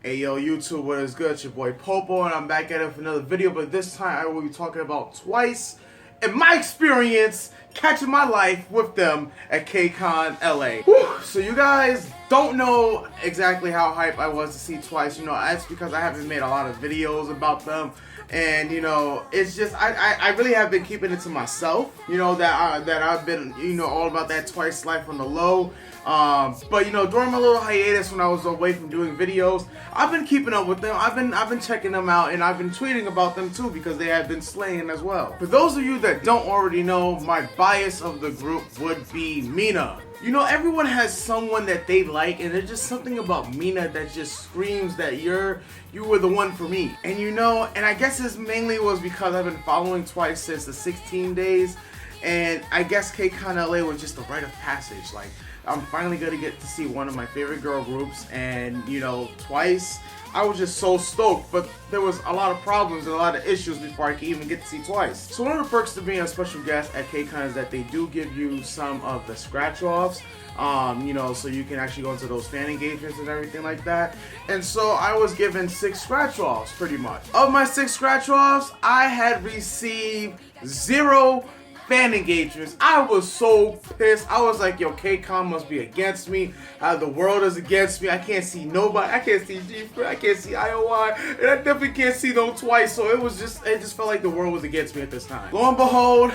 Hey yo YouTube, what is good? It's your boy Popo and I'm back at it for another video, but this time I will be talking about Twice and my experience catching my life with them at KCON LA. Whew. So you guys don't know exactly how hype I was to see Twice. You know, that's because I haven't made a lot of videos about them. And you know, it's just I really have been keeping it to myself. You know that I've been all about that Twice life on the low. But you know, during my little hiatus when I was away from doing videos, I've been keeping up with them. I've been checking them out, and I've been tweeting about them too because they have been slaying as well. For those of you that don't already know, my bias of the group would be Mina. You know, everyone has someone that they like, and there's just something about Mina that just screams that you were the one for me. And you know, and I guess this mainly was because I've been following Twice since the 16 days, and I guess KCON LA was just a rite of passage. Like, I'm finally gonna get to see one of my favorite girl groups, and you know, Twice, I was just so stoked, but there was a lot of problems and a lot of issues before I could even get to see Twice. So one of the perks to being a special guest at KCON is that they do give you some of the scratch-offs, you know, so you can actually go into those fan engagements and everything like that. And so I was given 6 scratch-offs, pretty much. Of my 6 scratch-offs, I had received 0 fan engagements. I was so pissed. I was like, yo, KCON must be against me. The world is against me. I can't see nobody. I can't see G-Free. I can't see IOI. And I definitely can't see them Twice. So it just felt like the world was against me at this time. Lo and behold,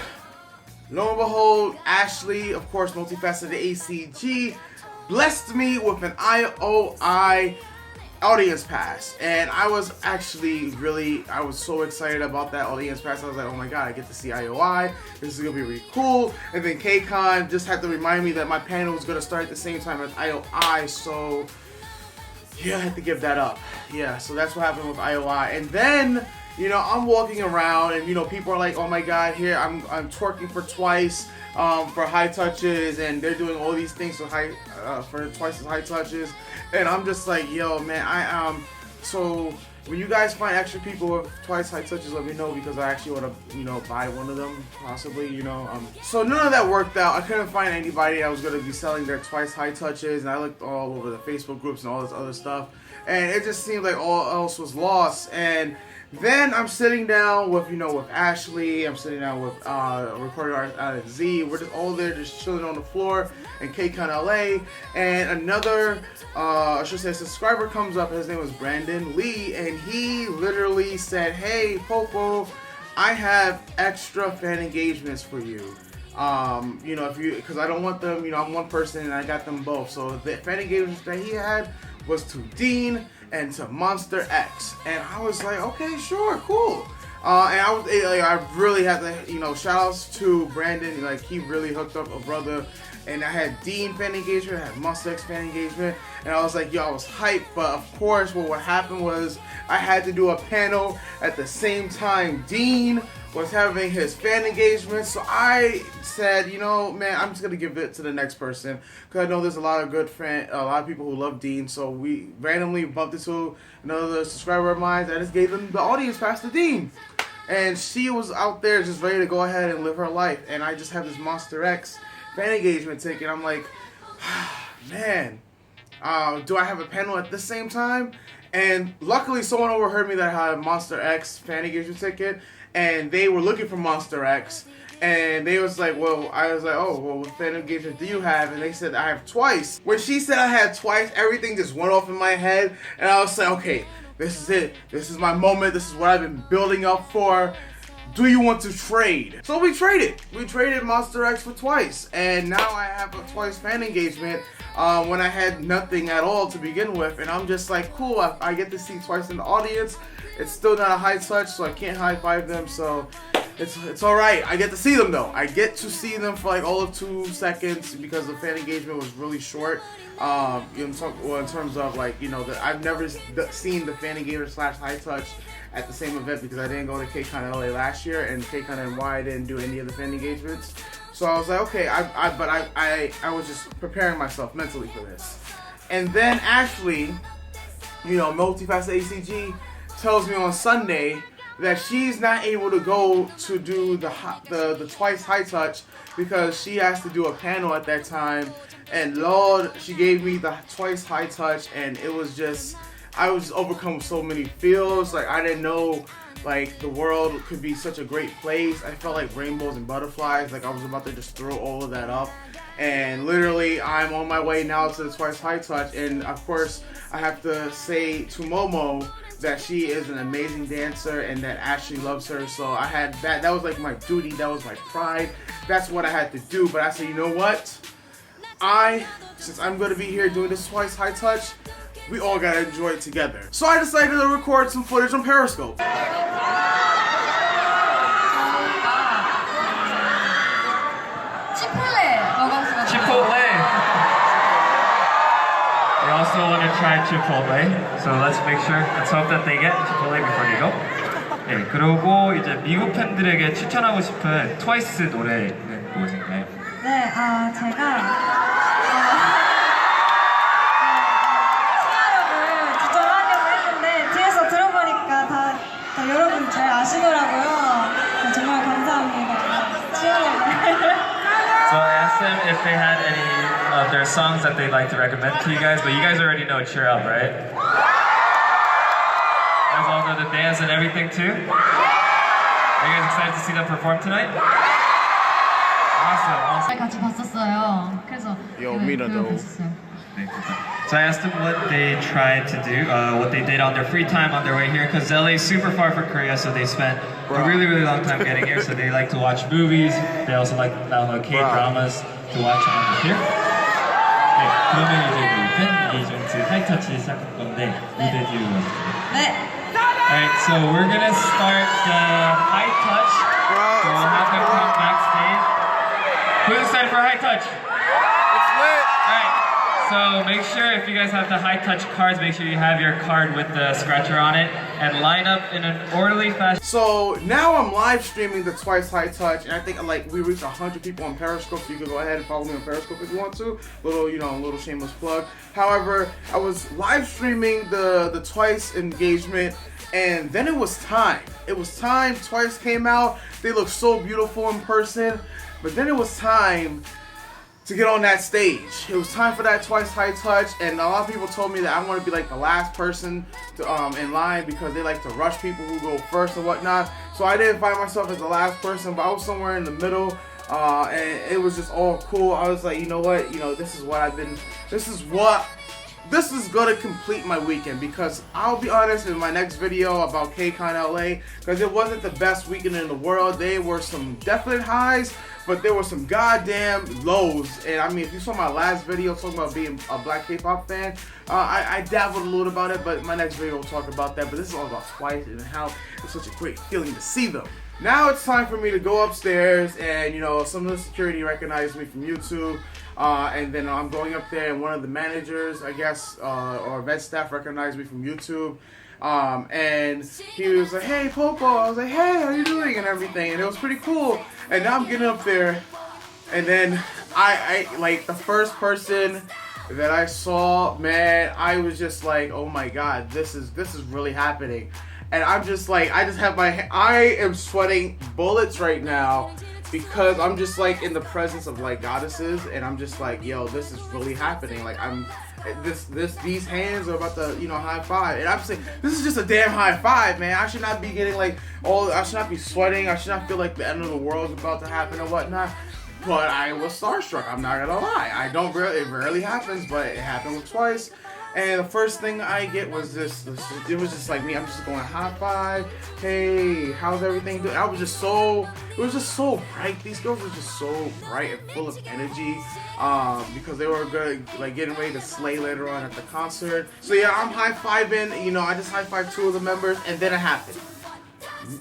Ashley, of course, multifaceted ACG, blessed me with an IOI audience pass, and I was actually I was so excited about that audience pass. I was like, oh my god, I get to see IOI, this is gonna be really cool. And then KCON just had to remind me that my panel was gonna start at the same time as IOI, so yeah, I had to give that up. Yeah, so that's what happened with IOI. And then, you know, I'm walking around and, you know, people are like, oh my god, here I'm twerking for Twice, for high touches, and they're doing all these things for Twice's high touches, and I'm just like, yo man, so when you guys find extra people with Twice high touches, let me know, because I actually want to, you know, buy one of them possibly, you know. So none of that worked out. I couldn't find anybody that was going to be selling their Twice high touches, and I looked all over the Facebook groups and all this other stuff, and it just seemed like all else was lost. And then I'm sitting down with, you know, with Ashley, I'm sitting down with recording artist Z, we're just all there just chilling on the floor in KCON LA, and another, I should say, subscriber comes up. His name was Brandon Lee, and he literally said, hey Popo, I have extra fan engagements for you. You know, because I don't want them, you know, I'm one person and I got them both. So the fan engagements that he had was to Dean and to Monster X, and I was like, okay, sure, cool. And I really had to, you know, shout outs to Brandon, like he really hooked up a brother. And I had Dean fan engagement, I had Monster X fan engagement, and I was like, yo, I was hyped. But of course, what happened was I had to do a panel at the same time Dean was having his fan engagement. So I said, you know, man, I'm just gonna give it to the next person, because I know there's a lot of people who love Dean. So we randomly bumped into another subscriber of mine. I just gave them the audience pass to Dean, and she was out there just ready to go ahead and live her life. And I just have this Monster X fan engagement ticket. I'm like, man, do I have a panel at the same time? And luckily someone overheard me that I had a Monster X fan engagement ticket, and they were looking for Monster X, and they was like, well, I was like, oh, well, what fan engagement do you have? And they said, I have Twice. When she said I had Twice, everything just went off in my head, and I was like, okay, this is it. This is my moment. This is what I've been building up for. Do you want to trade? So we traded. We traded Monster X for Twice, and now I have a Twice fan engagement when I had nothing at all to begin with, and I'm just like, cool, I get to see Twice in the audience. It's still not a high touch, so I can't high five them, so it's alright. I get to see them though. I get to see them for like all of 2 seconds because the fan engagement was really short. In terms of, like, you know, I've never seen the fan engagement / high touch at the same event, because I didn't go to KCON LA last year, and KCON NY didn't do any of the fan engagements. So I was like, okay, I was just preparing myself mentally for this. And then Ashley, you know, multifaceted ACG, tells me on Sunday that she's not able to go to do the Twice high touch because she has to do a panel at that time. And Lord, she gave me the Twice high touch, and it was just I was overcome with so many feels. Like I didn't know like the world could be such a great place. I felt like rainbows and butterflies. Like I was about to just throw all of that up. And literally, I'm on my way now to the Twice High Touch. And of course, I have to say to Momo that she is an amazing dancer and that Ashley loves her. So I had that. That was like my duty. That was my pride. That's what I had to do. But I said, you know what? Since I'm going to be here doing this Twice High Touch, we all got to enjoy it together. So I decided to record some footage on Periscope. Chipotle. They also want to try Chipotle, so let's make sure. Let's hope that they get Chipotle before they go. 네, 그리고 이제 미국 팬들에게 추천하고 싶은 트와이스 노래는 무엇인가요? 네, 제가 치아력을 조절하려고 했는데 뒤에서 들어보니까 다 여러분 잘 아시더라고요. 네, 정말 감사합니다. 치아력을. So I asked them if they had any of their songs that they'd like to recommend to you guys, but you guys already know Cheer Up, right? You guys all know the dance and everything too? Are you guys excited to see them perform tonight? Awesome. 같이 봤었어요. 그래서 봤었어요. So I asked them what they tried to do, what they did on their free time on their way here, because LA is super far from Korea, so they spent a really, really long time getting here. So they like to watch movies. They also like to download K-dramas to watch on here. 네, 그러면 이제 팬 에이전트 하이터치 시작할 건데 무대 뒤로 가실게요. 네. Alright, so we're gonna start the high touch. So we'll have them come backstage. Who's excited for high touch? It's lit. Alright. So make sure if you guys have the high touch cards, make sure you have your card with the scratcher on it and line up in an orderly fashion. So now I'm live streaming the Twice High Touch, and I think like we reached 100 people on Periscope, so you can go ahead and follow me on Periscope if you want to. Little shameless plug. However, I was live streaming the Twice engagement, and then it was time. It was time. Twice came out. They look so beautiful in person, but then it was time to get on that stage. It was time for that Twice High Touch, and a lot of people told me that I want to be like the last person to, in line because they like to rush people who go first and whatnot. So I didn't find myself as the last person, but I was somewhere in the middle, and it was just all cool. I was like, you know what? This is gonna complete my weekend, because I'll be honest, in my next video about KCON LA, because it wasn't the best weekend in the world. There were some definite highs, but there were some goddamn lows. And I mean, if you saw my last video talking about being a black K-pop fan, I dabbled a little about it, but my next video will talk about that. But this is all about Twice and how it's such a great feeling to see them. Now it's time for me to go upstairs, and some of the security recognized me from YouTube. And then I'm going up there, and one of the managers, I guess, or vet staff recognized me from YouTube. And he was like, "Hey, Popo." I was like, "Hey, how you doing?" and everything. And it was pretty cool. And now I'm getting up there, and then I like the first person that I saw, man, I was just like, "Oh my God, this is really happening." And I'm just like, I am sweating bullets right now, because I'm just like in the presence of like goddesses, and I'm just like, yo, this is really happening. Like these hands are about to, high five. And I'm saying, this is just a damn high five, man. I should not be getting like I should not be sweating. I should not feel like the end of the world is about to happen and whatnot. But I was starstruck, I'm not gonna lie. It rarely happens, but it happened with Twice. And the first thing I get was this. It was just like me. I'm just going high five. Hey, how's everything doing? It was just so bright. These girls were just so bright and full of energy, because they were good, like getting ready to slay later on at the concert. So yeah, I'm high fiving. I just high fived 2 of the members, and then it happened.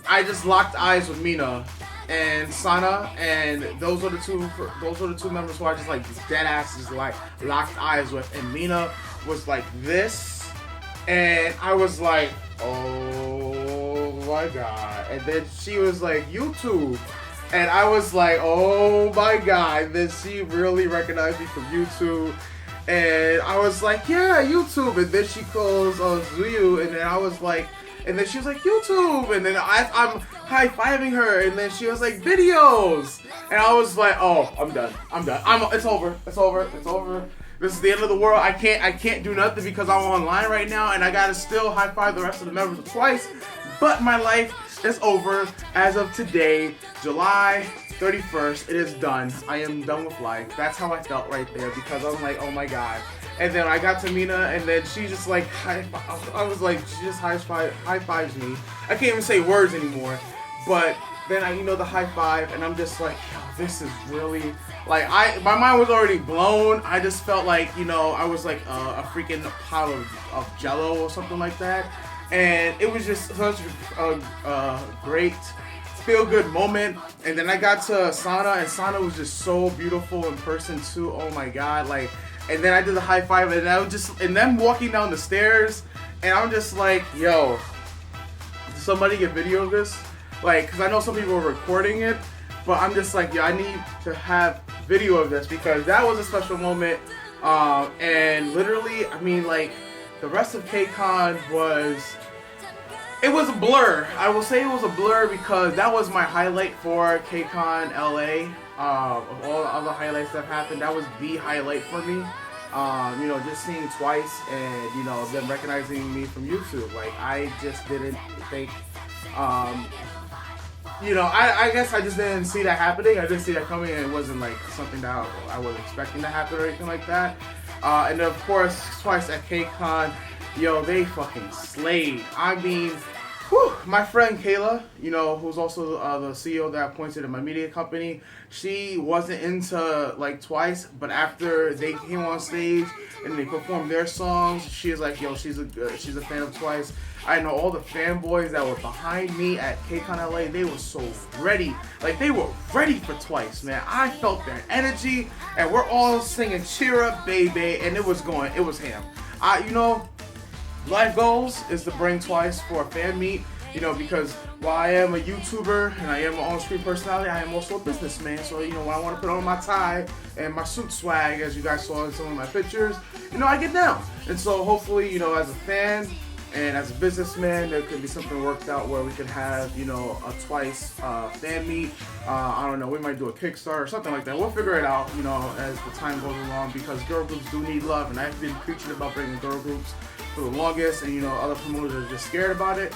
I just locked eyes with Mina and Sana, and those are the two members who I just like dead ass just like locked eyes with. And Mina was like this, and I was like, oh my God. And then she was like, YouTube, and I was like, oh my God. And then she really recognized me from YouTube, and I was like, yeah, YouTube. And then she calls Zuyu, and then I was like, and then she was like, YouTube, and then I'm high-fiving her, and then she was like, videos, and I was like, oh, I'm done, it's over. This is the end of the world. I can't do nothing because I'm online right now, and I gotta still high five the rest of the members of Twice. But my life is over as of today, July 31st. It is done. I am done with life. That's how I felt right there, because I'm like, oh my god. And then I got to Mina, and then she just like I was like, she just high fives me. I can't even say words anymore, but then I, the high five, and I'm just like, yo, this is really like my mind was already blown. I just felt like, I was like a freaking pile of jello or something like that, and it was just such a great feel-good moment. And then I got to Sana, and Sana was just so beautiful in person too. Oh my god, like. And then I did the high five, and and them walking down the stairs, and I'm just like, yo, did somebody get video of this? Like, because I know some people were recording it, but I'm just like, yo, I need to have video of this, because that was a special moment. And literally, I mean, like, the rest of KCON it was a blur. I will say it was a blur, because that was my highlight for KCON LA. Of all the other highlights that happened, that was the highlight for me. Just seeing Twice, and them recognizing me from YouTube. Like, I just didn't think, I guess I just didn't see that happening. I didn't see that coming, and it wasn't like something that I was expecting to happen or anything like that. And then of course, Twice at KCON, yo, they fucking slayed. I mean, whew, my friend Kayla, who's also the CEO that appointed in my media company, she wasn't into like Twice, but after they came on stage and they performed their songs, she was like, yo, she's a fan of Twice. I know all the fanboys that were behind me at KCON LA, they were so ready. Like, they were ready for Twice, man. I felt their energy, and we're all singing Cheer Up Baby, and it was ham. Life goals is to bring Twice for a fan meet, because while I am a YouTuber and I am an on-screen personality, I am also a businessman. So, when I want to put on my tie and my suit swag, as you guys saw in some of my pictures, I get down. And so hopefully, as a fan and as a businessman, there could be something worked out where we could have, a Twice fan meet. I don't know, we might do a Kickstarter or something like that. We'll figure it out, as the time goes along, because girl groups do need love, and I've been preaching about bringing girl groups for the longest, and other promoters are just scared about it.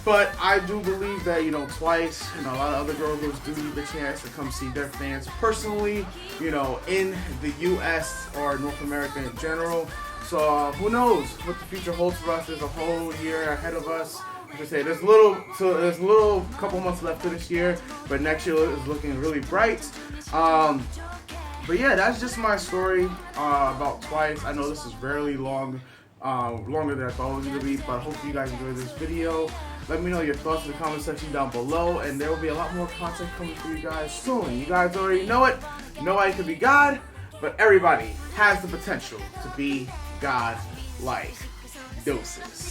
But I do believe that Twice and a lot of other girl groups do need the chance to come see their fans personally, in the U.S. or North America in general. So who knows what the future holds for us? There's a whole year ahead of us. Like I say, there's a little couple months left to this year, but next year is looking really bright. But yeah, that's just my story about Twice. I know this is very long. Longer than I thought it was going to be, but I hope you guys enjoyed this video. Let me know your thoughts in the comment section down below, and there will be a lot more content coming for you guys soon. You guys already know it. Nobody could be God, but everybody has the potential to be God-like. Doses.